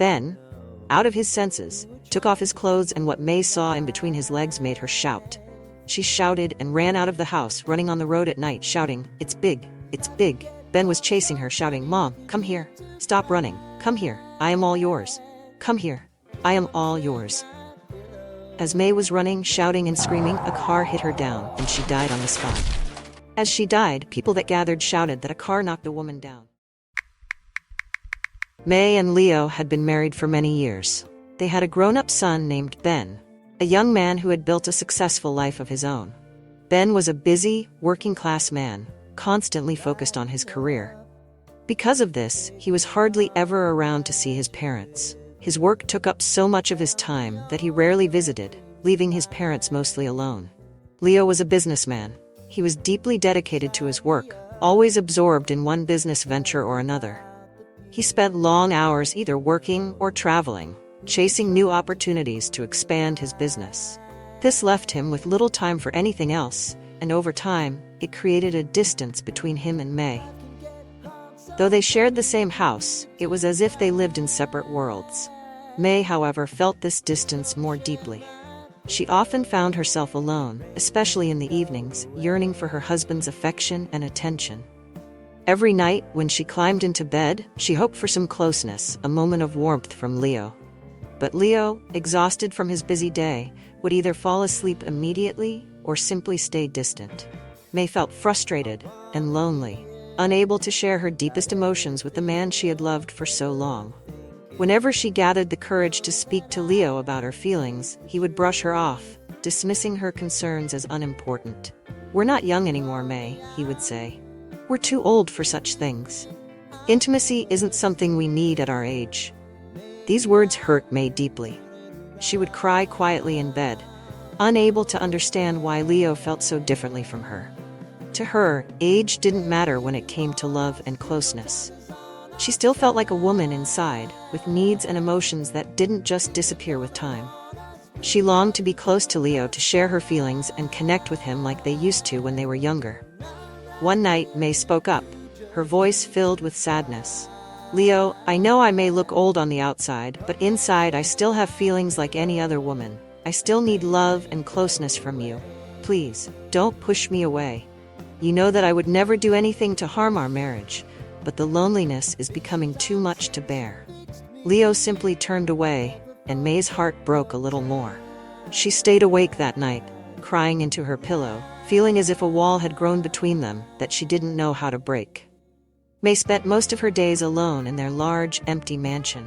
Ben, out of his senses, took off his clothes, and what May saw in between his legs made her shout. She shouted and ran out of the house, running on the road at night, shouting, "It's big! It's big!" Ben was chasing her, shouting, "Mom, come here! Stop running! Come here! I am all yours! Come here! I am all yours!" As May was running, shouting and screaming, a car hit her down, and she died on the spot. As she died, people that gathered shouted that a car knocked the woman down. May and Leo had been married for many years. They had a grown-up son named Ben, a young man who had built a successful life of his own. Ben was a busy, working-class man, constantly focused on his career. Because of this, he was hardly ever around to see his parents. His work took up so much of his time that he rarely visited, leaving his parents mostly alone. Leo was a businessman. He was deeply dedicated to his work, always absorbed in one business venture or another. He spent long hours either working or traveling, chasing new opportunities to expand his business. This left him with little time for anything else, and over time, it created a distance between him and May. Though they shared the same house, it was as if they lived in separate worlds. May, however, felt this distance more deeply. She often found herself alone, especially in the evenings, yearning for her husband's affection and attention. Every night, when she climbed into bed, she hoped for some closeness, a moment of warmth from Leo. But Leo, exhausted from his busy day, would either fall asleep immediately or simply stay distant. May felt frustrated and lonely, unable to share her deepest emotions with the man she had loved for so long. Whenever she gathered the courage to speak to Leo about her feelings, he would brush her off, dismissing her concerns as unimportant. "We're not young anymore, May," he would say. "We're too old for such things. Intimacy isn't something we need at our age." These words hurt May deeply. She would cry quietly in bed, unable to understand why Leo felt so differently from her. To her, age didn't matter when it came to love and closeness. She still felt like a woman inside, with needs and emotions that didn't just disappear with time. She longed to be close to Leo, to share her feelings and connect with him like they used to when they were younger. One night, May spoke up, her voice filled with sadness. "Leo, I know I may look old on the outside, but inside I still have feelings like any other woman. I still need love and closeness from you. Please, don't push me away. You know that I would never do anything to harm our marriage, but the loneliness is becoming too much to bear." Leo simply turned away, and May's heart broke a little more. She stayed awake that night, crying into her pillow, feeling as if a wall had grown between them that she didn't know how to break. May spent most of her days alone in their large, empty mansion.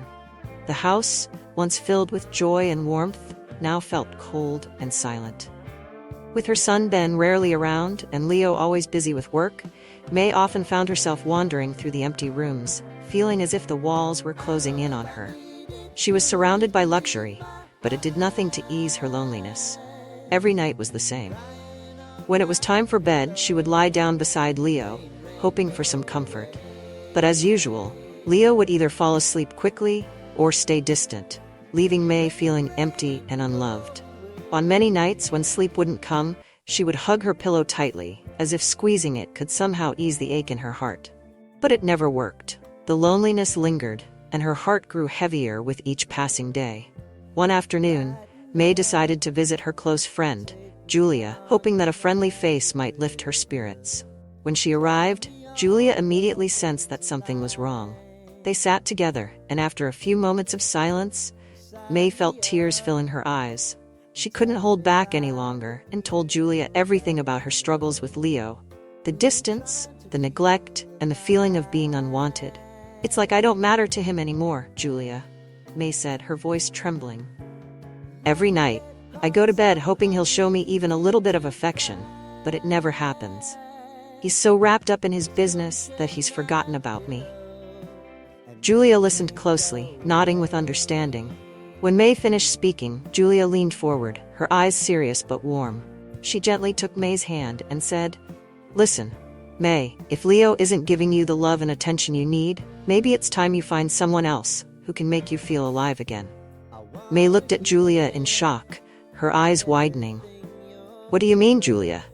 The house, once filled with joy and warmth, now felt cold and silent. With her son Ben rarely around and Leo always busy with work, May often found herself wandering through the empty rooms, feeling as if the walls were closing in on her. She was surrounded by luxury, but it did nothing to ease her loneliness. Every night was the same. When it was time for bed, she would lie down beside Leo, hoping for some comfort. But as usual, Leo would either fall asleep quickly or stay distant, leaving May feeling empty and unloved. On many nights when sleep wouldn't come, she would hug her pillow tightly, as if squeezing it could somehow ease the ache in her heart. But it never worked. The loneliness lingered, and her heart grew heavier with each passing day. One afternoon, May decided to visit her close friend, Julia, hoping that a friendly face might lift her spirits. When she arrived, Julia immediately sensed that something was wrong. They sat together, and after a few moments of silence, May felt tears filling her eyes. She couldn't hold back any longer and told Julia everything about her struggles with Leo. The distance, the neglect, and the feeling of being unwanted. "It's like I don't matter to him anymore, Julia," May said, her voice trembling. "Every night, I go to bed hoping he'll show me even a little bit of affection, but it never happens. He's so wrapped up in his business that he's forgotten about me." Julia listened closely, nodding with understanding. When May finished speaking, Julia leaned forward, her eyes serious but warm. She gently took May's hand and said, "Listen, May, if Leo isn't giving you the love and attention you need, maybe it's time you find someone else who can make you feel alive again." May looked at Julia in shock, her eyes widening. "What do you mean, Julia?"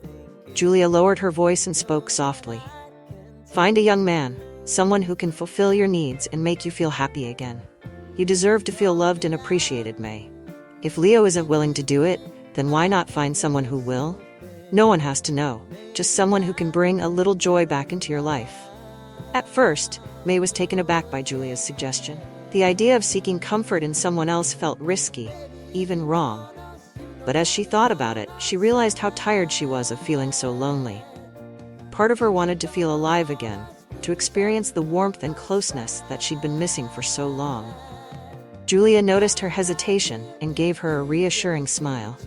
Julia lowered her voice and spoke softly. "Find a young man, someone who can fulfill your needs and make you feel happy again. You deserve to feel loved and appreciated, May. If Leo isn't willing to do it, then why not find someone who will? No one has to know, just someone who can bring a little joy back into your life. At first, May was taken aback by Julia's suggestion. The idea of seeking comfort in someone else felt risky, even wrong. But as she thought about it, she realized how tired she was of feeling so lonely. Part of her wanted to feel alive again, to experience the warmth and closeness that she'd been missing for so long. Julia noticed her hesitation and gave her a reassuring smile.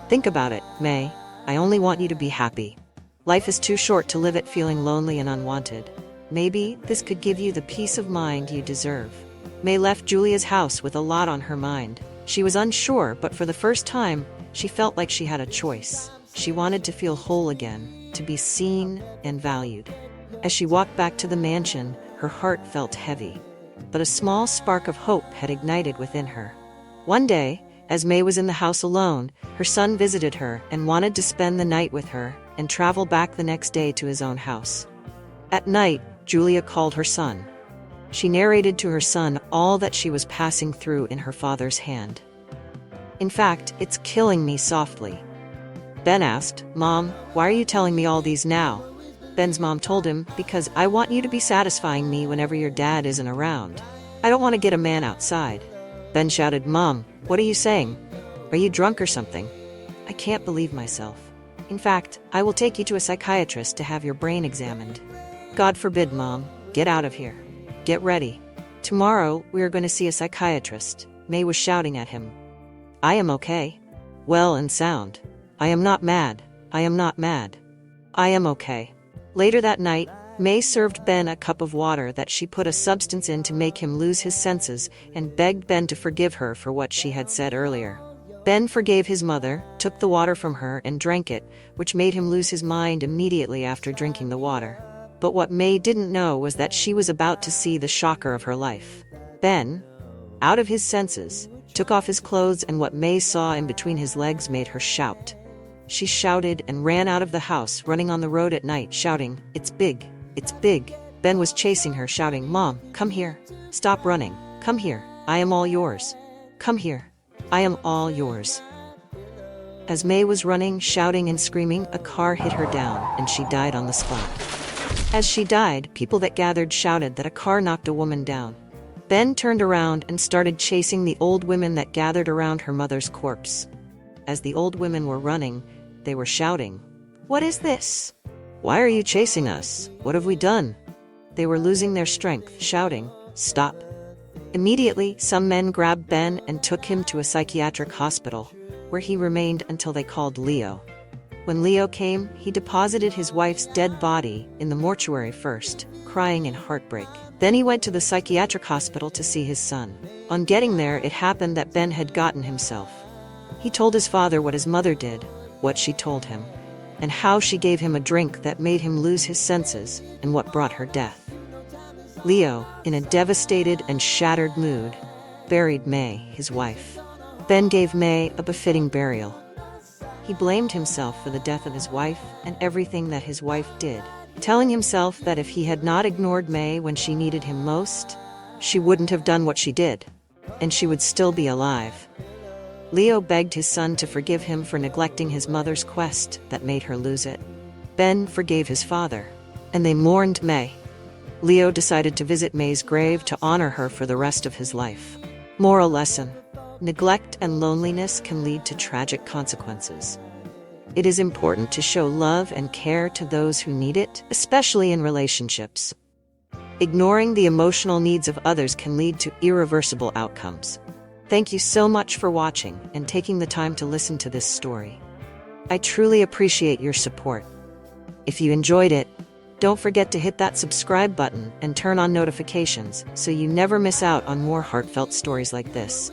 Think about it, May. I only want you to be happy. Life is too short to live it feeling lonely and unwanted. Maybe this could give you the peace of mind you deserve. May left Julia's house with a lot on her mind. She was unsure, but for the first time, she felt like she had a choice. She wanted to feel whole again, to be seen and valued. As she walked back to the mansion, her heart felt heavy. But a small spark of hope had ignited within her. One day, as May was in the house alone, her son visited her and wanted to spend the night with her and travel back the next day to his own house. At night, Julia called her son. She narrated to her son all that she was passing through in her father's hand. In fact, it's killing me softly. Ben asked, Mom, why are you telling me all these now? Ben's mom told him, because I want you to be satisfying me whenever your dad isn't around. I don't want to get a man outside. Ben shouted, Mom, what are you saying? Are you drunk or something? I can't believe myself. In fact, I will take you to a psychiatrist to have your brain examined. God forbid, Mom. Get out of here. Get ready. Tomorrow, we are going to see a psychiatrist. May was shouting at him. I am okay. Well and sound. I am not mad. I am not mad. I am okay. Later that night, May served Ben a cup of water that she put a substance in to make him lose his senses and begged Ben to forgive her for what she had said earlier. Ben forgave his mother, took the water from her and drank it, which made him lose his mind immediately after drinking the water. But what May didn't know was that she was about to see the shocker of her life. Ben, out of his senses, took off his clothes, and what May saw in between his legs made her shout. She shouted and ran out of the house, running on the road at night, shouting, It's big. It's big. Ben was chasing her, shouting, Mom, come here. Stop running. Come here. I am all yours. Come here. I am all yours. As May was running, shouting and screaming, a car hit her down, and she died on the spot. As she died, people that gathered shouted that a car knocked a woman down. Ben turned around and started chasing the old women that gathered around her mother's corpse. As the old women were running, they were shouting, What is this? Why are you chasing us? What have we done? They were losing their strength, shouting, Stop. Immediately, some men grabbed Ben and took him to a psychiatric hospital, where he remained until they called Leo. When Leo came, he deposited his wife's dead body in the mortuary first, crying in heartbreak. Then he went to the psychiatric hospital to see his son. On getting there, it happened that Ben had gotten himself. He told his father what his mother did, what she told him, and how she gave him a drink that made him lose his senses and what brought her death. Leo, in a devastated and shattered mood, buried May, his wife. Ben gave May a befitting burial. He blamed himself for the death of his wife and everything that his wife did, telling himself that if he had not ignored May when she needed him most, she wouldn't have done what she did, and she would still be alive. Leo begged his son to forgive him for neglecting his mother's quest that made her lose it. Ben forgave his father, and they mourned May. Leo decided to visit May's grave to honor her for the rest of his life. Moral lesson: neglect and loneliness can lead to tragic consequences. It is important to show love and care to those who need it, especially in relationships. Ignoring the emotional needs of others can lead to irreversible outcomes. Thank you so much for watching and taking the time to listen to this story. I truly appreciate your support. If you enjoyed it, don't forget to hit that subscribe button and turn on notifications so you never miss out on more heartfelt stories like this.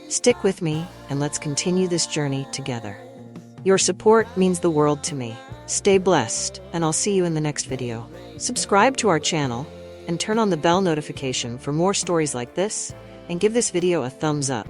Stick with me and let's continue this journey together. Your support means the world to me. Stay blessed, and I'll see you in the next video. Subscribe to our channel and turn on the bell notification for more stories like this, and give this video a thumbs up.